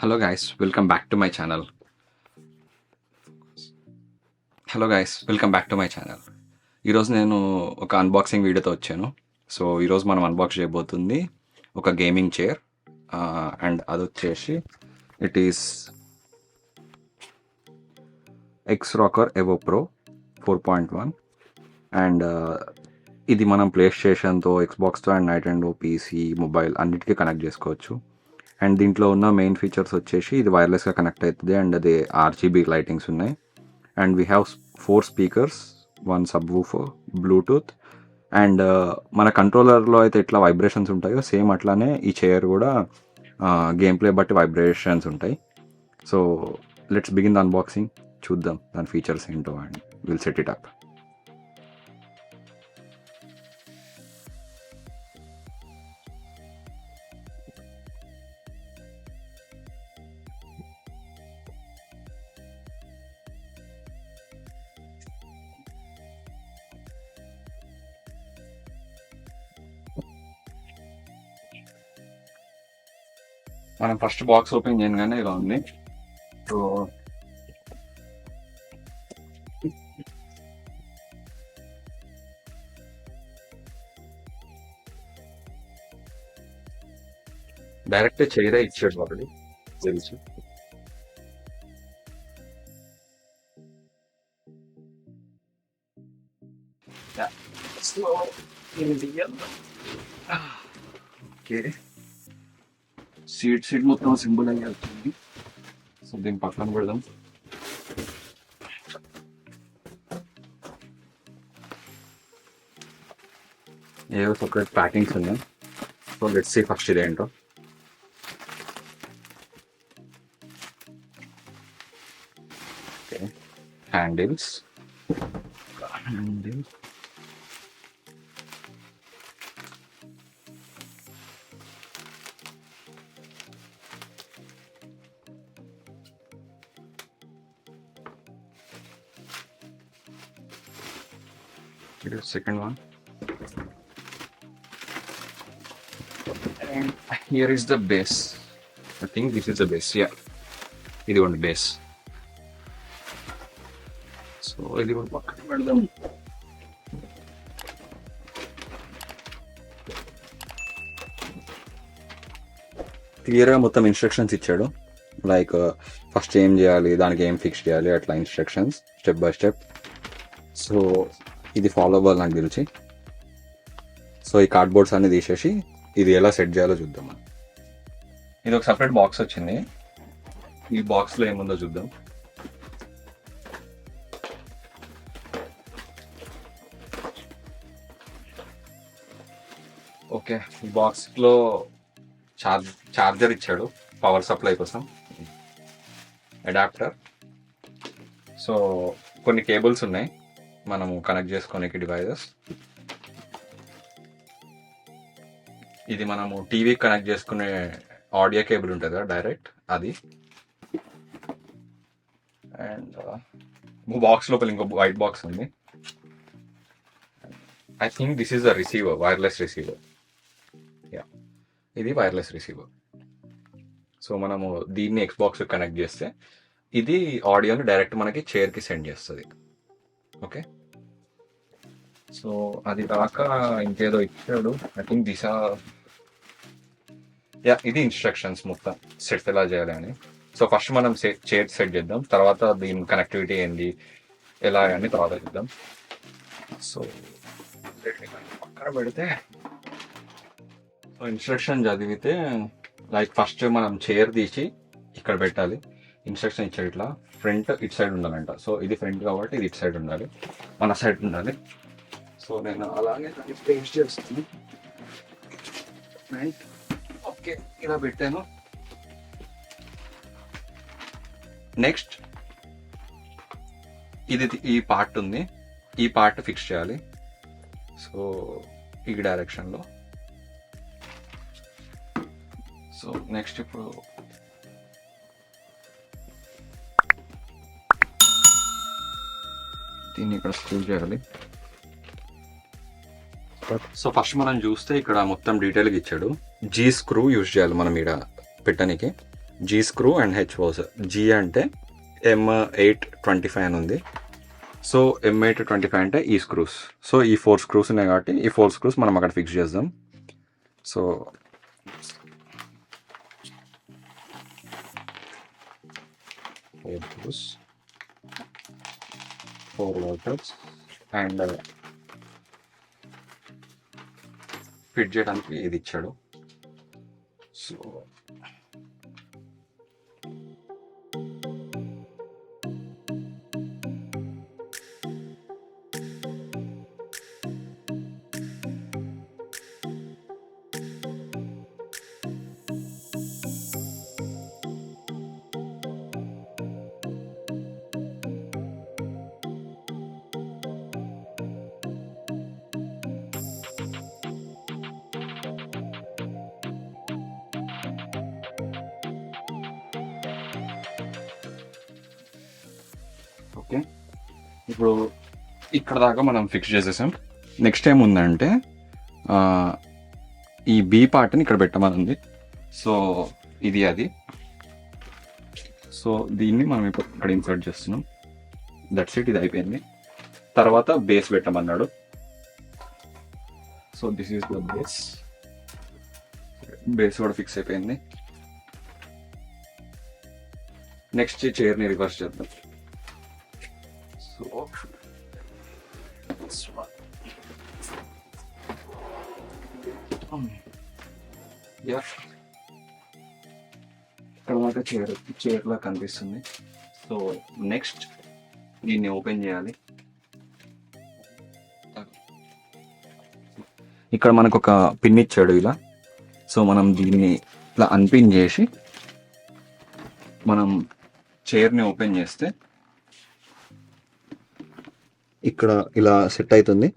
Hello guys welcome back to my channel ఈరోజు నేను ఒక అన్బాక్సింగ్ వీడియోతో వచ్చాను. సో ఈరోజు మనం అన్బాక్స్ చేయబోతుంది ఒక గేమింగ్ చైర్ అండ్ అది వచ్చేసి it is X rocker evo pro 4.1 and ఇది మనం ప్లే స్టేషన్తో, ఎక్స్బాక్స్తో అండ్ నైటెండో, పీసీ, మొబైల్ అన్నిటికీ కనెక్ట్ చేసుకోవచ్చు. అండ్ దీంట్లో ఉన్న మెయిన్ ఫీచర్స్ వచ్చేసి ఇది వైర్లెస్గా కనెక్ట్ అవుతుంది అండ్ అది ఆర్జీబీ లైటింగ్స్ ఉన్నాయి. And we have 4 speakers, 1 subwoofer, Bluetooth and మన కంట్రోలర్లో అయితే ఎట్లా వైబ్రేషన్స్ ఉంటాయో సేమ్ అట్లానే ఈ చైర్ కూడా గేమ్ ప్లే బట్టి వైబ్రేషన్స్ ఉంటాయి. So let's begin the unboxing. చూద్దాం దాని ఫీచర్స్ ఏంటో and will set it up. మనం ఫస్ట్ బాక్స్ ఓపెన్ చేయగానే ఇలా ఉంది. సో డైరెక్ట్ చైరే ఇచ్చాడు ఒకటి తెలుసు. ఓకే, సీట్ మొత్తం సింబల్ అయ్యి అవుతుంది. సో దీన్ని పక్కన పెడదాం. ఏవో సపరేట్ ప్యాకింగ్స్ ఉన్నాయి. సో లెట్స్ సీ ఫస్ట్ ఇదేంటో. Okay, handles. Second one, and here is the base. I think this is the base. Yeah, ఇది one base. So ఇది కూడా పక్కన పెడదాం. క్లియర్గా మొత్తం ఇన్స్ట్రక్షన్స్ ఇచ్చాడు. లైక్ ఫస్ట్ ఏం చేయాలి, దానికి ఏం ఫిక్స్ చేయాలి, అట్లా instructions step by step. So ఇది ఫాలో అవ్వాలి నాకు తెలిసి. సో ఈ కార్డ్బోర్డ్స్ అన్ని తీసేసి ఇది ఎలా సెట్ చేయాలో చూద్దాం. ఇది ఒక సపరేట్ బాక్స్ వచ్చింది. ఈ బాక్స్లో ఏముందో చూద్దాం. ఓకే, ఈ బాక్స్లో చార్జర్ ఇచ్చాడు పవర్ సప్లై కోసం, అడాప్టర్. సో కొన్ని కేబుల్స్ ఉన్నాయి మనము కనెక్ట్ చేసుకోనికి డివైజెస్. ఇది మనము టీవీకి కనెక్ట్ చేసుకునే ఆడియో కేబుల్ ఉంటుంది కదా డైరెక్ట్, అది. అండ్ బాక్స్ లోపల ఇంకో వైట్ బాక్స్ ఉంది. I think this is the receiver, wireless receiver. Yeah, ఇది వైర్లెస్ రిసీవర్. సో మనము దీన్ని ఎక్స్బాక్స్ కనెక్ట్ చేస్తే ఇది ఆడియోని డైరెక్ట్ మనకి చైర్కి సెండ్ చేస్తుంది. ఓకే, సో అది కాక ఇంకేదో ఇచ్చాడు. ఐ థింక్ ఇది ఇన్స్ట్రక్షన్స్ మొత్తం సెట్ ఎలా చేయాలి అని. సో ఫస్ట్ మనం చైర్ సెట్ చేద్దాం, తర్వాత దీని కనెక్టివిటీ ఏంది, ఎలా అని తర్వాత చేద్దాం. సో పక్కన పెడితే ఇన్స్ట్రక్షన్ చదివితే లైక్ ఫస్ట్ మనం చైర్ తీసి ఇక్కడ పెట్టాలి. ఇన్స్ట్రక్షన్ ఇచ్చాడు ఇట్లా, ఫ్రంట్ ఇటు సైడ్ ఉండాలంట. సో ఇది ఫ్రంట్ కాబట్టి ఇది ఇటు సైడ్ ఉండాలి, మన సైడ్ ఉండాలి. సో నేను అలాగే పేస్ట్ చేస్తాను. ఓకే, ఇలా పెట్టాను. నెక్స్ట్ ఇది ఈ పార్ట్ ఉంది, ఈ పార్ట్ ఫిక్స్ చేయాలి. సో ఈ డైరెక్షన్లో. సో నెక్స్ట్ ఇప్పుడు దీన్ని ఇక్కడ స్క్రూ చేయాలి. సో ఫస్ట్ మనం చూస్తే ఇక్కడ మొత్తం డీటెయిల్గా ఇచ్చాడు. జీ స్క్రూ యూజ్ చేయాలి మనం ఇక్కడ పెట్టడానికి. G screw and H holes. G అంటే M825 అని ఉంది. సో M825 అంటే ఈ స్క్రూస్. సో ఈ 4 స్క్రూస్ ఉన్నాయి కాబట్టి ఈ 4 స్క్రూస్ మనం అక్కడ ఫిక్స్ చేద్దాం. So 4 screws, 4 waters and fit చేయడానికి ఇది ఇచ్చాడు. సో ఓకే, ఇప్పుడు ఇక్కడ దాకా మనం ఫిక్స్ చేసేసాం. నెక్స్ట్ ఏముందంటే ఈ బీ పార్ట్ని ఇక్కడ పెట్టమని ఉంది. సో ఇది అది. సో దీన్ని మనం ఇప్పుడు ఇక్కడ ఇన్సర్ట్ చేస్తున్నాం. దట్స్ ఇట్, ఇది అయిపోయింది. తర్వాత బేస్ పెట్టమన్నాడు. So this is the base. Base కూడా ఫిక్స్ అయిపోయింది. నెక్స్ట్ చైర్ని రివర్స్ చేద్దాం. సో ఇక్కడ దాకా చైర్లా కనిపిస్తుంది. సో నెక్స్ట్ దీన్ని ఓపెన్ చేయాలి. ఇక్కడ మనకు ఒక పిన్ ఇచ్చాడు ఇలా. సో మనం దీన్ని ఇట్లా అన్పిన్ చేసి మనం చైర్ని ఓపెన్ చేస్తే ఇక్కడ ఇలా సెట్ అవుతుంది.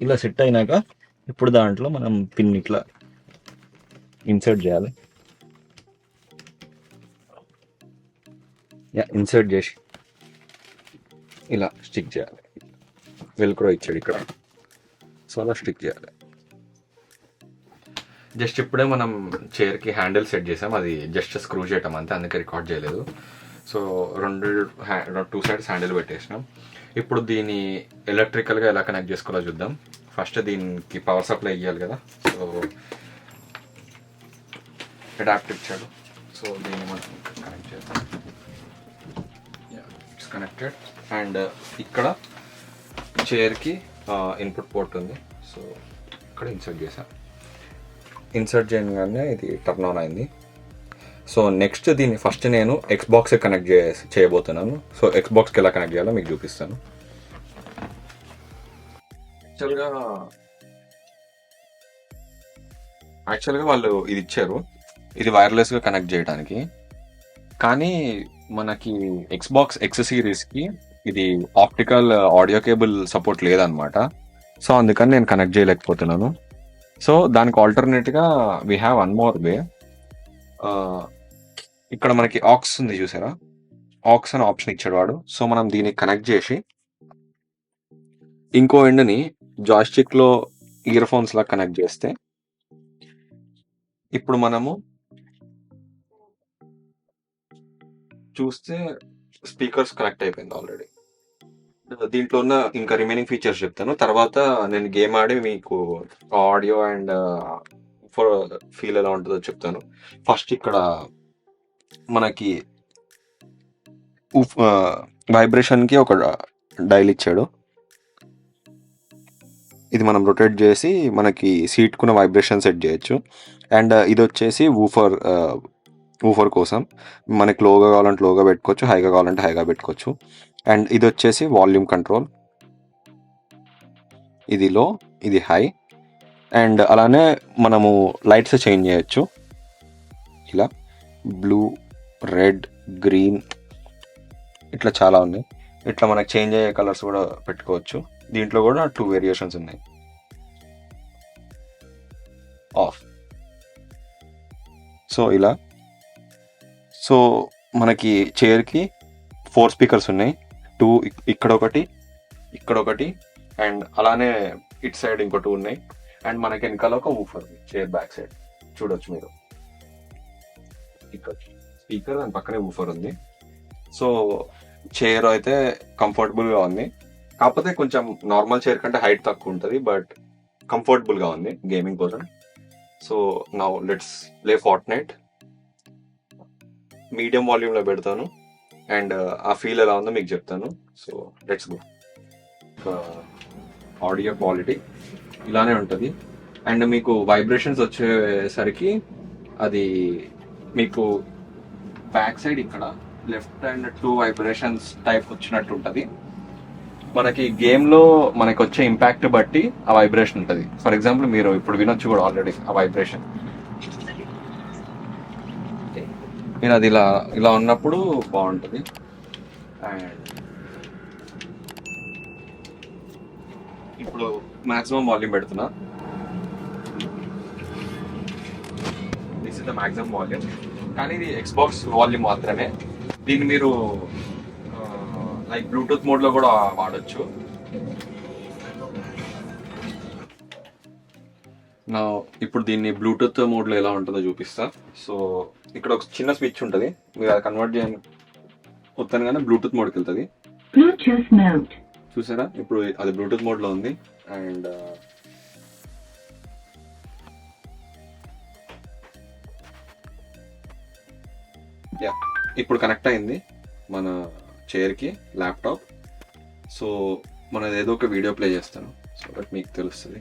ఇలా సెట్ అయినాక ఇప్పుడు దాంట్లో మనం పిన్ ఇట్లా ఇన్సర్ట్ చేయాలి. ఇన్సర్ట్ చేసి ఇలా స్టిక్ చేయాలి. వెల్క్రో ఇచ్చాడు ఇక్కడ. సో అలా స్టిక్ చేయాలి. జస్ట్ ఇప్పుడే మనం చైర్కి హ్యాండిల్ సెట్ చేసాం. అది జస్ట్ స్క్రూ చేయటం అంతే, అందుకే రికార్డ్ చేయలేదు. సో 2 సైడ్స్ హ్యాండిల్ పెట్టేసినాం. ఇప్పుడు దీన్ని ఎలక్ట్రికల్గా ఎలా కనెక్ట్ చేసుకోవాలో చూద్దాం. ఫస్ట్ దీనికి పవర్ సప్లై ఇవ్వాలి కదా. సో అడాప్టర్ ఇచ్చాడు. సో దీన్ని మనం కనెక్ట్ చేద్దాం. It's connected. అండ్ ఇక్కడ చైర్కి ఇన్పుట్ పోర్ట్ ఉంది. సో ఇక్కడ ఇన్సర్ట్ చేసాం. ఇన్సర్ట్ చేయగానే ఇది టర్న్ ఆన్ అయింది. సో నెక్స్ట్ దీన్ని ఫస్ట్ నేను ఎక్స్బాక్స్ కనెక్ట్ చేయబోతున్నాను. సో ఎక్స్బాక్స్కి ఎలా కనెక్ట్ చేయాలో మీకు చూపిస్తాను. యాక్చువల్గా వాళ్ళు ఇది ఇచ్చారు, ఇది వైర్లెస్గా కనెక్ట్ చేయడానికి. కానీ మనకి ఎక్స్బాక్స్ ఎక్స్ సిరీస్కి ఇది ఆప్టికల్ ఆడియో కేబుల్ సపోర్ట్ లేదనమాట. సో అందుకని నేను కనెక్ట్ చేయలేకపోతున్నాను. సో దానికి ఆల్టర్నేట్గా we have one more way. ఇక్కడ మనకి ఆక్స్ ఉంది చూసారా, ఆక్స్ అని ఆప్షన్ ఇచ్చాడు వాడు. సో మనం దీన్ని కనెక్ట్ చేసి ఇంకో ఎండ్ని జాయిస్టిక్లో ఇయర్ ఫోన్స్ లా కనెక్ట్ చేస్తే ఇప్పుడు మనము చూస్తే స్పీకర్స్ కనెక్ట్ అయిపోయింది ఆల్రెడీ. దీంట్లో ఉన్న ఇంకా రిమైనింగ్ ఫీచర్స్ చెప్తాను తర్వాత. నేను గేమ్ ఆడి మీకు ఆడియో అండ్ ఫీల్ ఎలా ఉంటుందో చెప్తాను. ఫస్ట్ ఇక్కడ మనకి వైబ్రేషన్కి ఒక డైల్ ఇచ్చాడు. ఇది మనం రొటేట్ చేసి మనకి సీట్కున్న వైబ్రేషన్ సెట్ చేయొచ్చు. అండ్ ఇది వచ్చేసి ఊఫర్ కోసం మనకి లోగా కావాలంటే లోగా పెట్టుకోవచ్చు, హైగా కావాలంటే హైగా పెట్టుకోవచ్చు. అండ్ ఇది వచ్చేసి వాల్యూమ్ కంట్రోల్. ఇది లో, ఇది హై. అండ్ అలానే మనము లైట్స్ చేంజ్ చేయొచ్చు. ఇలా బ్లూ, రెడ్, గ్రీన్ ఇట్లా చాలా ఉన్నాయి. ఇట్లా మనకి చేంజ్ అయ్యే కలర్స్ కూడా పెట్టుకోవచ్చు. దీంట్లో కూడా 2 వేరియేషన్స్ ఉన్నాయి. ఆఫ్. సో ఇలా. సో మనకి చైర్కి 4 స్పీకర్స్ ఉన్నాయి. 2 టూ ఇక్కడ ఒకటి అండ్ అలానే ఇట్ సైడ్ ఇంకో టూ ఉన్నాయి. అండ్ మనకి వెనకాల ఒక ఊఫర్ ఉంది చైర్ బ్యాక్ సైడ్ చూడొచ్చు మీరు. ఇక్కడ స్పీకర్ దాని పక్కనే ఊఫర్ ఉంది. సో చైర్ అయితే కంఫర్టబుల్గా ఉంది, కాకపోతే కొంచెం నార్మల్ చైర్ కంటే హైట్ తక్కువ ఉంటుంది, బట్ కంఫర్టబుల్గా ఉంది గేమింగ్ కోసం. So now let's play Fortnite. Medium వాల్యూమ్లో పెడతాను అండ్ ఆ ఫీల్ ఎలా ఉందో మీకు చెప్తాను. So let's go. Audio quality ఇలానే ఉంటుంది. అండ్ మీకు వైబ్రేషన్స్ వచ్చేసరికి అది మీకు బ్యాక్ సైడ్ ఇక్కడ లెఫ్ట్ అండ్ 2 వైబ్రేషన్స్ టైప్ వచ్చినట్టు ఉంటుంది. మనకి గేమ్లో మనకి వచ్చే ఇంపాక్ట్ బట్టి ఆ వైబ్రేషన్ ఉంటుంది. ఫర్ ఎగ్జాంపుల్ మీరు ఇప్పుడు వినొచ్చు కూడా ఆల్రెడీ ఆ వైబ్రేషన్. మీరు అది ఇలా ఉన్నప్పుడు బాగుంటుంది. అండ్ ఇప్పుడు మాక్సిమం వాల్యూమ్ పెడుతున్నా. This is the maximum volume, కానీ ఇది ఎక్స్బాక్స్ వాల్యూమ్ మాత్రమే. దీన్ని మీరు లైక్ బ్లూటూత్ మోడ్లో కూడా వాడచ్చు. నా ఇప్పుడు దీన్ని బ్లూటూత్ మోడ్లో ఎలా ఉంటుందో చూపిస్తా. సో ఇక్కడ ఒక చిన్న స్విచ్ ఉంటుంది, మీరు అది కన్వర్ట్ చేయని కానీ బ్లూటూత్ మోడ్కి వెళ్తుంది. చూసారా, ఇప్పుడు అది బ్లూటూత్ మోడ్లో ఉంది. అండ్ ఇప్పుడు కనెక్ట్ అయింది మన చైర్కి ల్యాప్టాప్. సో మనది ఏదో ఒక వీడియో ప్లే చేస్తాను, సో దట్ మీకు తెలుస్తుంది.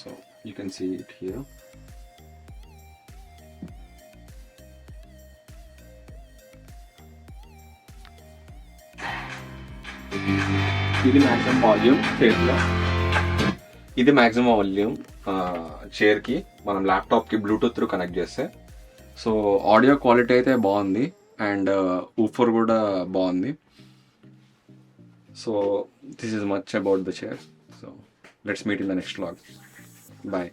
So you can see it here. ఇది మ్యాక్సిమం వాల్యూమ్ చైర్లో. ఇది మ్యాక్సిమం వాల్యూమ్ చైర్కి మనం ల్యాప్టాప్కి బ్లూటూత్ త్రూ కనెక్ట్ చేస్తే. సో ఆడియో క్వాలిటీ అయితే బాగుంది అండ్ ఊఫర్ కూడా బాగుంది. So this is much about the chair. So let's meet in the next vlog. Bye.